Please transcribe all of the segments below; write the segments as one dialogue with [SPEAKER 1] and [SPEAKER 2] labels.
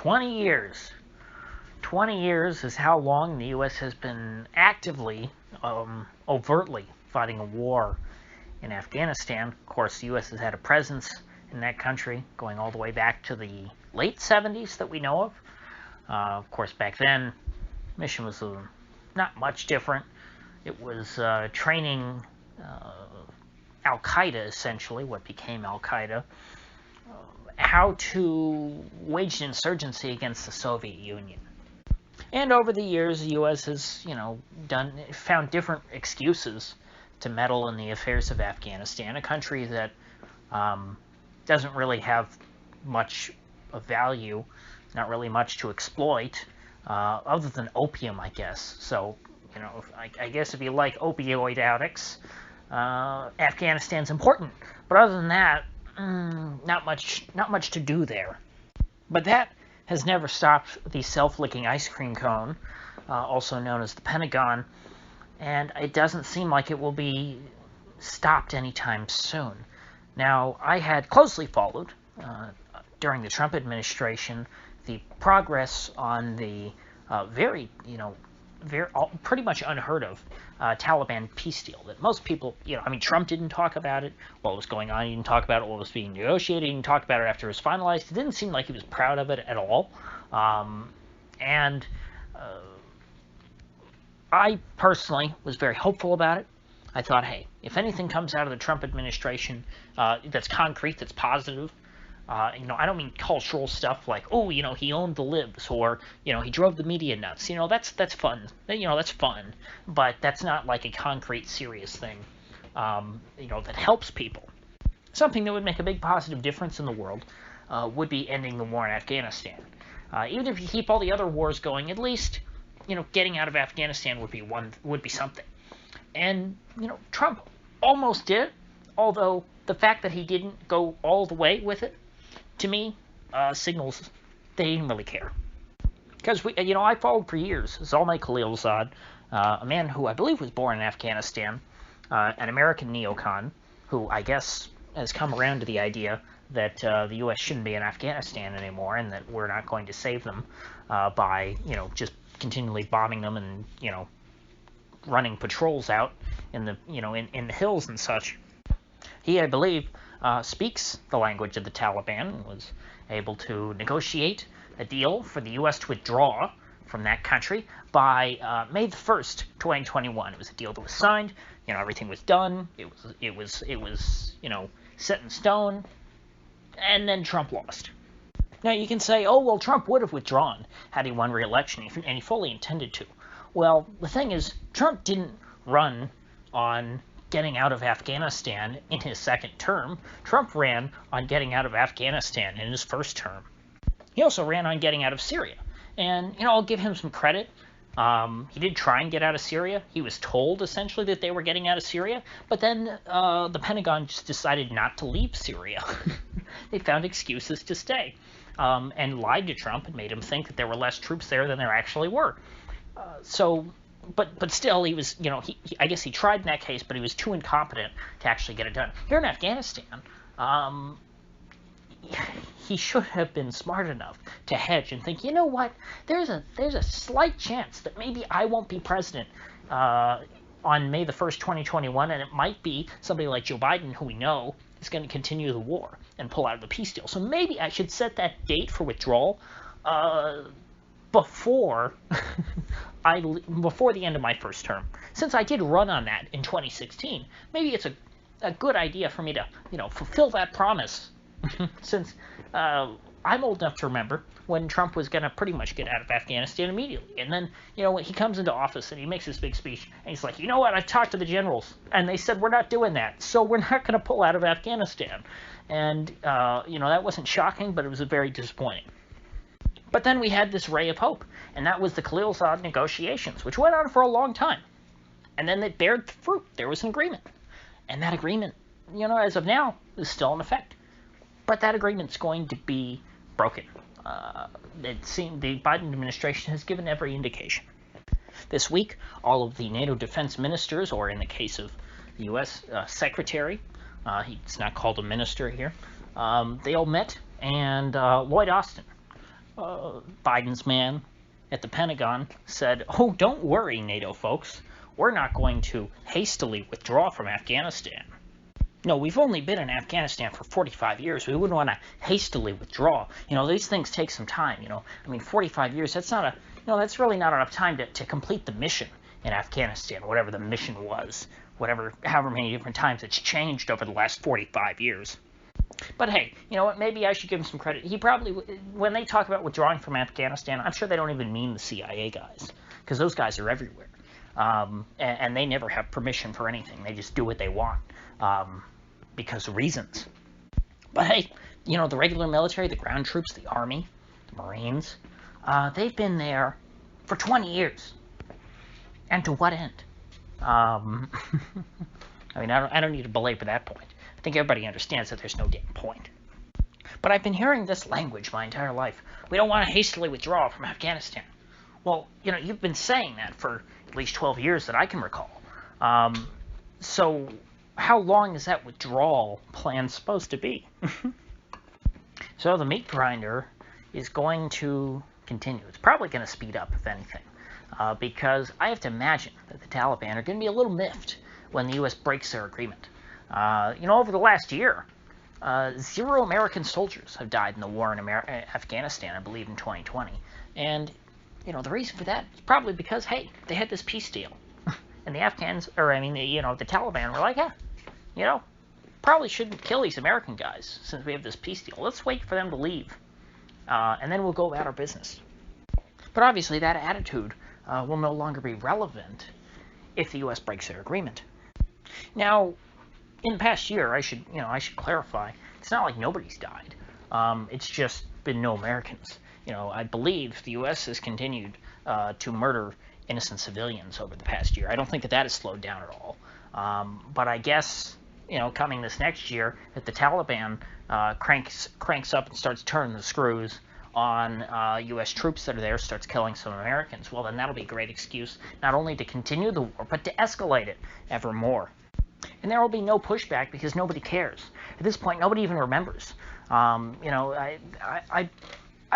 [SPEAKER 1] 20 years. 20 years is how long the U.S. has been actively, overtly fighting a war in Afghanistan. Of course, the U.S. has had a presence in that country going all the way back to the late 70s that we know of. Of course, back then, mission was not much different. It was training Al-Qaeda, essentially, what became Al-Qaeda, how to wage an insurgency against the Soviet Union. And over the years, the U.S. has, found different excuses to meddle in the affairs of Afghanistan, a country that doesn't really have much of value, not really much to exploit, other than opium, I guess. So, I guess if you like opioid addicts, Afghanistan's important. But other than that, not much to do there. But that has never stopped the self-licking ice cream cone, also known as the Pentagon, and it doesn't seem like it will be stopped anytime soon. Now, I had closely followed, during the Trump administration, the progress on the pretty much unheard of Taliban peace deal that most people, Trump didn't talk about it while it was going on. He didn't talk about it while it was being negotiated. He didn't talk about it after it was finalized. It didn't seem like he was proud of it at all. I personally was very hopeful about it. I thought, hey, if anything comes out of the Trump administration that's concrete, that's positive, I don't mean cultural stuff like, he owned the libs, or, he drove the media nuts. That's fun. That's fun. But that's not like a concrete, serious thing, that helps people. Something that would make a big positive difference in the world would be ending the war in Afghanistan. Even if you keep all the other wars going, at least, getting out of Afghanistan would be something. And, Trump almost did, although the fact that he didn't go all the way with it, to me, signals they didn't really care. Because, I followed for years Zalmay Khalilzad, a man who I believe was born in Afghanistan, an American neocon, who I guess has come around to the idea that the U.S. shouldn't be in Afghanistan anymore, and that we're not going to save them by, just continually bombing them and, running patrols out in the, in the hills and such. He, I believe, speaks the language of the Taliban and was able to negotiate a deal for the U.S. to withdraw from that country by May the 1st, 2021. It was a deal that was signed. Everything was done. It was set in stone. And then Trump lost. Now you can say, oh, well, Trump would have withdrawn had he won re-election, and he fully intended to. Well, the thing is, Trump didn't run on getting out of Afghanistan in his second term. Trump ran on getting out of Afghanistan in his first term. He also ran on getting out of Syria. And, I'll give him some credit. He did try and get out of Syria. He was told, essentially, that they were getting out of Syria. But then the Pentagon just decided not to leave Syria. They found excuses to stay. And lied to Trump and made him think that there were less troops there than there actually were. But still, he was, I guess he tried in that case, but he was too incompetent to actually get it done. Here in Afghanistan, he should have been smart enough to hedge and think, there's a slight chance that maybe I won't be president on May the 1st, 2021, and it might be somebody like Joe Biden, who we know is going to continue the war and pull out of the peace deal. So maybe I should set that date for withdrawal before before the end of my first term. Since I did run on that in 2016, maybe it's a good idea for me to, fulfill that promise. Since I'm old enough to remember when Trump was going to pretty much get out of Afghanistan immediately. And then, when he comes into office and he makes this big speech, and he's like, what, I've talked to the generals, and they said we're not doing that, so we're not going to pull out of Afghanistan. And, that wasn't shocking, but it was very disappointing. But then we had this ray of hope, and that was the Khalilzad negotiations, which went on for a long time. And then it bared fruit. There was an agreement. And that agreement, as of now, is still in effect. But that agreement's going to be broken. It seemed the Biden administration has given every indication. This week, all of the NATO defense ministers, or in the case of the U.S. Secretary, he's not called a minister here, they all met, and Lloyd Austin, Biden's man at the Pentagon said, "Oh, don't worry, NATO folks. We're not going to hastily withdraw from Afghanistan. No, we've only been in Afghanistan for 45 years. We wouldn't want to hastily withdraw. These things take some time, 45 years, that's not that's really not enough time to complete the mission in Afghanistan, whatever the mission was, however many different times it's changed over the last 45 years. But hey, you know what? Maybe I should give him some credit. He probably, when they talk about withdrawing from Afghanistan, I'm sure they don't even mean the CIA guys, because those guys are everywhere. And they never have permission for anything. They just do what they want because of reasons. But hey, the regular military, the ground troops, the Army, the Marines, they've been there for 20 years. And to what end? I don't need to belabor that point. I think everybody understands that there's no damn point. But I've been hearing this language my entire life. We don't want to hastily withdraw from Afghanistan. Well, you've been saying that for at least 12 years that I can recall. So how long is that withdrawal plan supposed to be? So the meat grinder is going to continue. It's probably going to speed up, if anything, because I have to imagine that the Taliban are going to be a little miffed when the U.S. breaks their agreement. Over the last year, 0 American soldiers have died in the war in Afghanistan, I believe, in 2020. And, the reason for that is probably because, hey, they had this peace deal. And the Afghans, the Taliban were like, probably shouldn't kill these American guys since we have this peace deal. Let's wait for them to leave, and then we'll go about our business. But obviously that attitude will no longer be relevant if the U.S. breaks their agreement. Now, in the past year, I should clarify, it's not like nobody's died. It's just been no Americans. I believe the U.S. has continued to murder innocent civilians over the past year. I don't think that has slowed down at all. But I guess, coming this next year, if the Taliban cranks up and starts turning the screws on U.S. troops that are there, starts killing some Americans, well, then that'll be a great excuse not only to continue the war, but to escalate it ever more. And there will be no pushback because nobody cares. At this point, nobody even remembers. I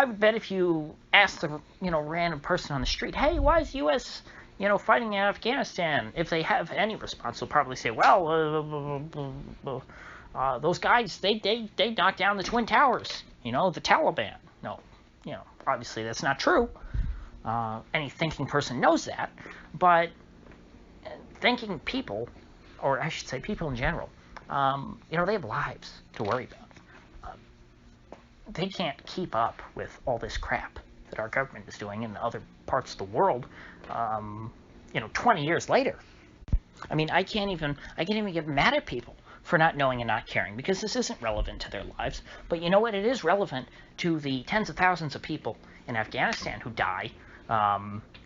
[SPEAKER 1] would bet if you ask the random person on the street, hey, why is the U.S. fighting in Afghanistan? If they have any response, they'll probably say, well, those guys, they knocked down the Twin Towers. The Taliban. No, obviously that's not true. Any thinking person knows that, but thinking people, or I should say people in general, they have lives to worry about. They can't keep up with all this crap that our government is doing in other parts of the world, 20 years later. I can't even get mad at people for not knowing and not caring, because this isn't relevant to their lives. But you know what? It is relevant to the tens of thousands of people in Afghanistan who die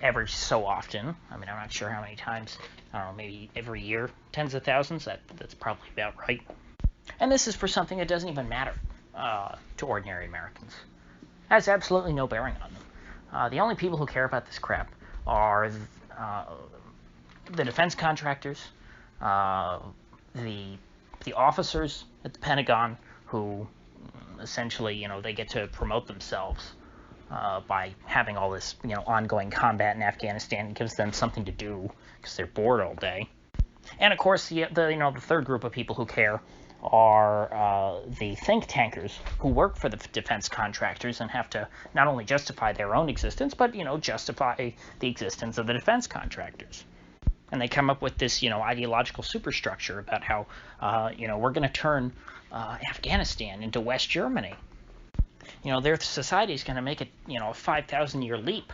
[SPEAKER 1] every so often. I'm not sure how many times. I don't know, maybe every year, tens of thousands. That's probably about right. And this is for something that doesn't even matter to ordinary Americans. It has absolutely no bearing on them. The only people who care about this crap are the defense contractors, the officers at the Pentagon who essentially, they get to promote themselves by having all this, ongoing combat in Afghanistan. It gives them something to do because they're bored all day. And of course, the third group of people who care are the think tankers who work for the defense contractors and have to not only justify their own existence, but, justify the existence of the defense contractors. And they come up with this, ideological superstructure about how, we're going to turn Afghanistan into West Germany. Their society is going to make it, a 5,000-year leap,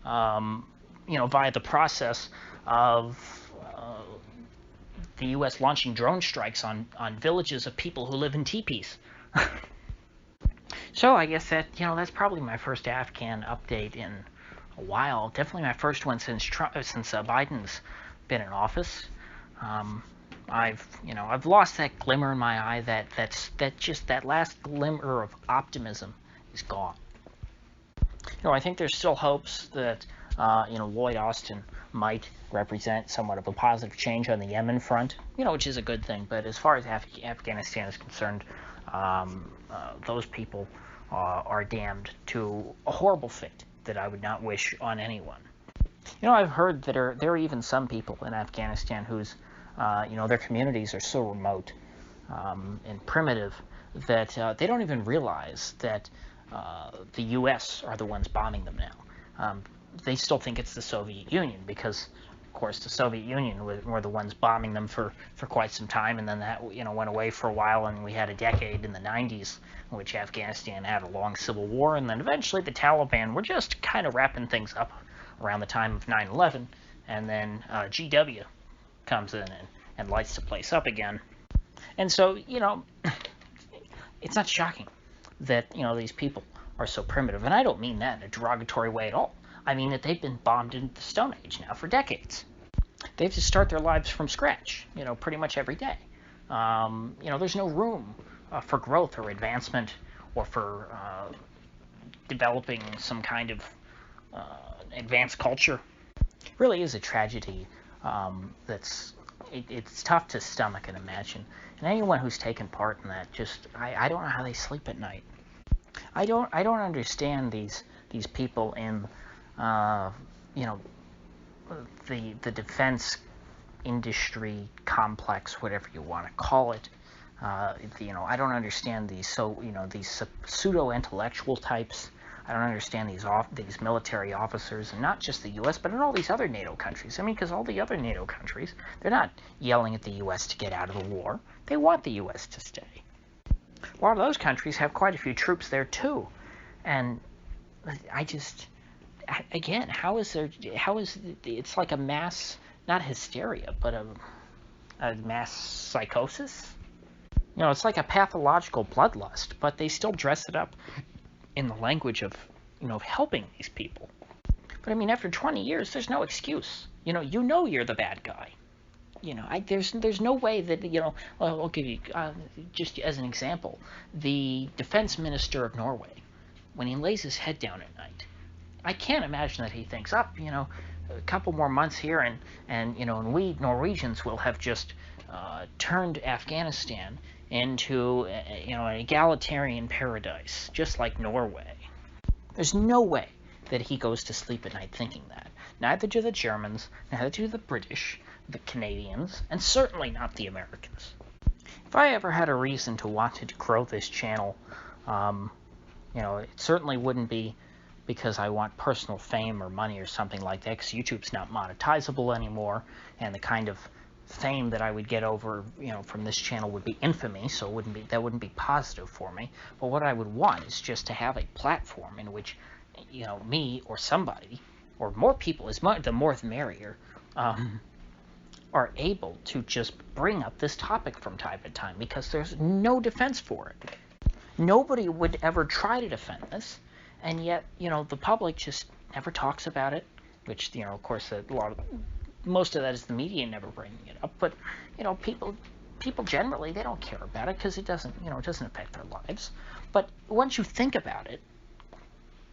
[SPEAKER 1] via the process of the U.S. launching drone strikes on villages of people who live in teepees. So I guess that's probably my first Afghan update in a while. Definitely my first one since Biden's been in office. I've lost that glimmer in my eye. That last glimmer of optimism is gone. I think there's still hopes that Lloyd Austin might represent somewhat of a positive change on the Yemen front, which is a good thing. But as far as Afghanistan is concerned, those people are damned to a horrible fate that I would not wish on anyone. I've heard that there are even some people in Afghanistan whose, their communities are so remote and primitive that they don't even realize that the U.S. are the ones bombing them now. They still think it's the Soviet Union because, of course, the Soviet Union were the ones bombing them for quite some time, and then that went away for a while, and we had a decade in the 90s in which Afghanistan had a long civil war, and then eventually the Taliban were just kind of wrapping things up around the time of 9/11, and then GW comes in and lights the place up again. And so, it's not shocking that, these people are so primitive. And I don't mean that in a derogatory way at all. I mean that they've been bombed into the Stone Age now for decades. They have to start their lives from scratch, pretty much every day. There's no room for growth or advancement or for developing some kind of advanced culture. It really is a tragedy it's tough to stomach and imagine. And anyone who's taken part in that, I don't know how they sleep at night. I don't understand these people in the defense industry complex, whatever you want to call it. I don't understand these these pseudo intellectual types. I don't understand these military officers, and not just the U.S., but in all these other NATO countries. I mean, because all the other NATO countries, they're not yelling at the U.S. to get out of the war. They want the U.S. to stay. A lot of those countries have quite a few troops there, too. And again, it's like a mass, not hysteria, but a mass psychosis? It's like a pathological bloodlust, but they still dress it up in the language of, helping these people. But I mean, after 20 years, there's no excuse. You're the bad guy. There's no way that, I'll give you, just as an example, the defense minister of Norway, when he lays his head down at night, I can't imagine that he thinks, a couple more months here and we Norwegians will have just turned Afghanistan into an egalitarian paradise, just like Norway. There's no way that he goes to sleep at night thinking that. Neither do the Germans, neither do the British, the Canadians, and certainly not the Americans. If I ever had a reason to want to grow this channel, it certainly wouldn't be because I want personal fame or money or something like that, because YouTube's not monetizable anymore, and the kind of fame that I would get over, from this channel would be infamy, so that wouldn't be positive for me. But what I would want is just to have a platform in which, me or somebody, or more people, the more the merrier, are able to just bring up this topic from time to time, because there's no defense for it. Nobody would ever try to defend this, and yet, the public just never talks about it, which, of course, most of that is the media never bringing it up, but people generally, they don't care about it because it doesn't affect their lives. But once you think about it,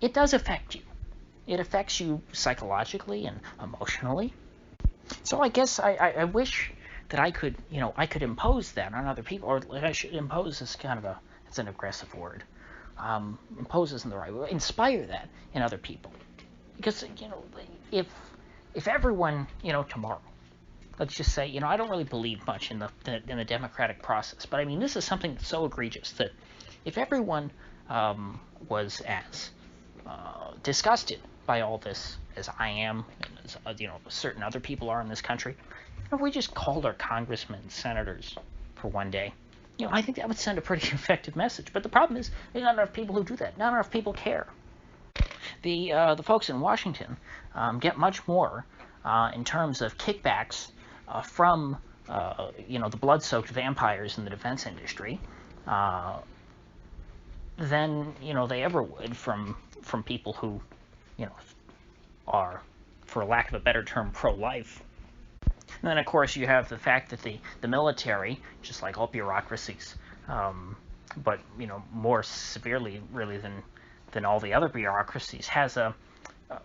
[SPEAKER 1] it does affect you. It affects you psychologically and emotionally. So I guess I wish that I could impose that on other people, or I should impose this kind of it's an aggressive word. Impose isn't the right word. Inspire that in other people, because if everyone, tomorrow, let's just say, I don't really believe much in the democratic process, but I mean, this is something that's so egregious that if everyone was as disgusted by all this as I am, and as, certain other people are in this country, if we just called our congressmen and senators for one day, I think that would send a pretty effective message. But the problem is, there's not enough people who do that. Not enough people care. The folks in Washington get much more in terms of kickbacks from the blood-soaked vampires in the defense industry than they ever would from people who are, for lack of a better term, pro-life. And then, of course, you have the fact that the military, just like all bureaucracies, but more severely really than all the other bureaucracies, has it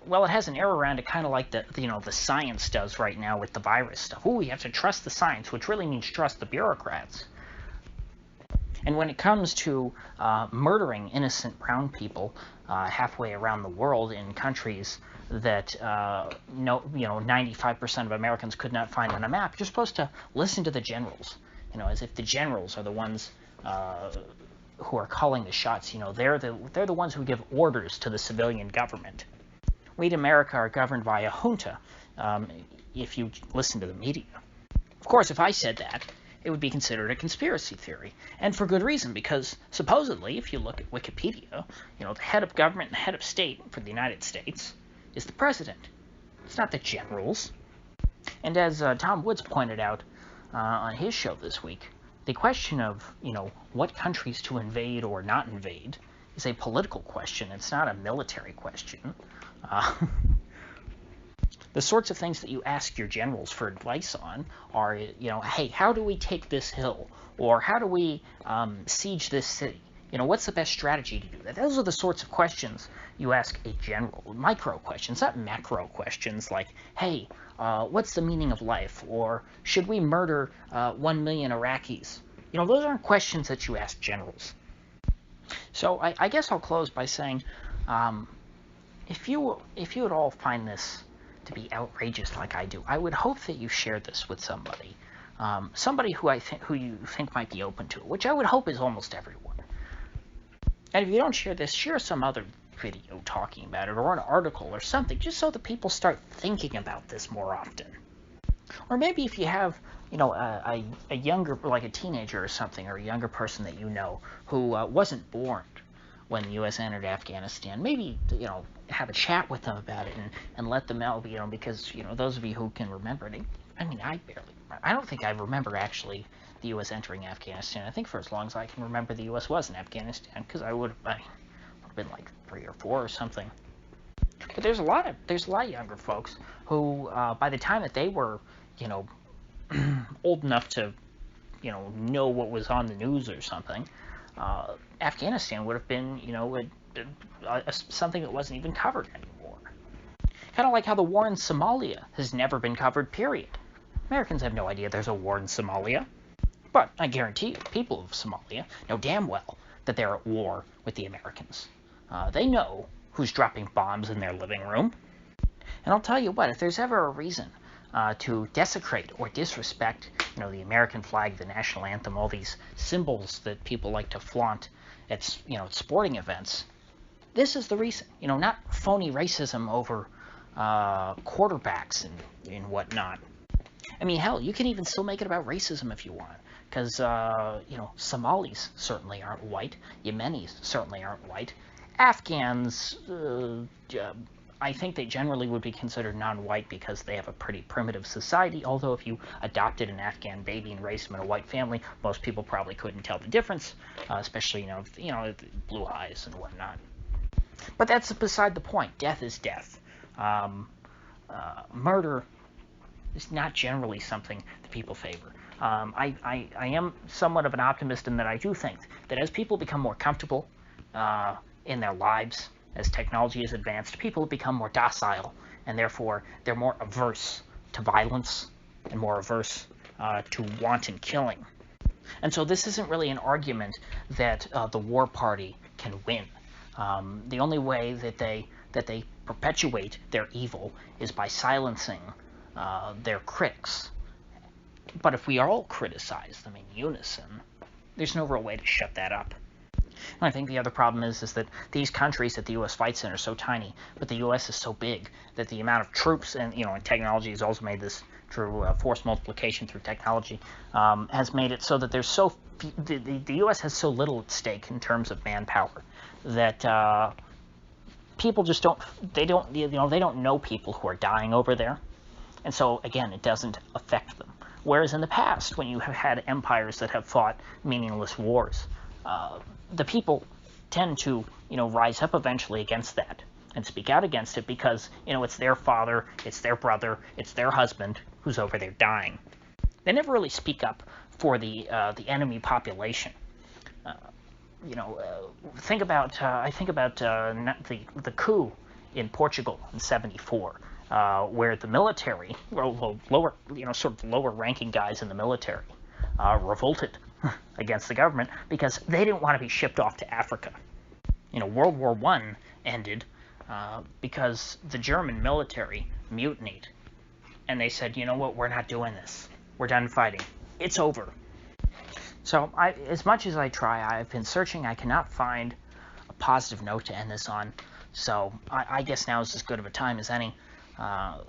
[SPEAKER 1] has an air around it, kind of like the science does right now with the virus stuff. You have to trust the science, which really means trust the bureaucrats. And when it comes to murdering innocent brown people halfway around the world in countries that 95% of Americans could not find on a map, you're supposed to listen to the generals. As if the generals are the ones who are calling the shots. They're the ones who give orders to the civilian government. We in America are governed by a junta, if you listen to the media. Of course, if I said that, it would be considered a conspiracy theory, and for good reason, because supposedly, if you look at Wikipedia, the head of government and the head of state for the United States is the president. It's not the generals. And as Tom Woods pointed out on his show this week, the question of, what countries to invade or not invade is a political question. It's not a military question. The sorts of things that you ask your generals for advice on are, hey, how do we take this hill? Or how do we siege this city? What's the best strategy to do that? Those are the sorts of questions you ask a general. Micro questions, not macro questions like, hey, what's the meaning of life? Or should we murder 1 million Iraqis? Those aren't questions that you ask generals. So I guess I'll close by saying, if you would all find this to be outrageous like I do, I would hope that you share this with somebody. Somebody who you think might be open to it, which I would hope is almost everyone. And if you don't share this, share some other video talking about it, or an article or something, just so that people start thinking about this more often. Or maybe if you have, a younger, like a teenager or something, or a younger person that who wasn't born when the U.S. entered Afghanistan, maybe, have a chat with them about it and let them know, because, those of you who can remember it, I don't think I remember actually the U.S. entering Afghanistan. I think for as long as I can remember, the U.S. was in Afghanistan, because I would have been like 3 or 4 or something. But there's a lot of younger folks who, by the time that they were, old enough to, know what was on the news or something, Afghanistan would have been, something that wasn't even covered anymore. Kind of like how the war in Somalia has never been covered, period. Americans have no idea there's a war in Somalia. But I guarantee you, people of Somalia know damn well that they're at war with the Americans. They know who's dropping bombs in their living room. And I'll tell you what, if there's ever a reason to desecrate or disrespect, the American flag, the national anthem, all these symbols that people like to flaunt at, sporting events, this is the reason. Not phony racism over quarterbacks and whatnot. I mean, hell, you can even still make it about racism if you want, because, Somalis certainly aren't white, Yemenis certainly aren't white, Afghans, I think they generally would be considered non-white because they have a pretty primitive society, although if you adopted an Afghan baby and raised him in a white family, most people probably couldn't tell the difference, especially, blue eyes and whatnot. But that's beside the point. Death is death. Murder is not generally something that people favor. I am somewhat of an optimist in that I do think that as people become more comfortable in their lives, as technology has advanced, people have become more docile, and therefore they're more averse to violence and more averse to wanton killing. And so this isn't really an argument that the war party can win. The only way that they perpetuate their evil is by silencing their critics. But if we all criticize them in unison, there's no real way to shut that up. And I think the other problem is that these countries that the U.S. fights in are so tiny, but the U.S. is so big that the amount of troops and technology has also made this through force multiplication through technology has made it so that there's the U.S. has so little at stake in terms of manpower that people just don't know people who are dying over there, and so again it doesn't affect them. Whereas in the past, when you have had empires that have fought meaningless wars, the people tend to, rise up eventually against that and speak out against it because, it's their father, it's their brother, it's their husband who's over there dying. They never really speak up for the enemy population. Think about the coup in Portugal in '74. Where the military, lower ranking guys in the military, revolted against the government because they didn't want to be shipped off to Africa. World War I ended because the German military mutinied. And they said, you know what, we're not doing this. We're done fighting. It's over. So as much as I try, I've been searching. I cannot find a positive note to end this on. So I guess now is as good of a time as any.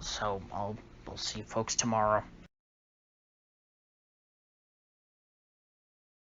[SPEAKER 1] So we'll see you folks tomorrow.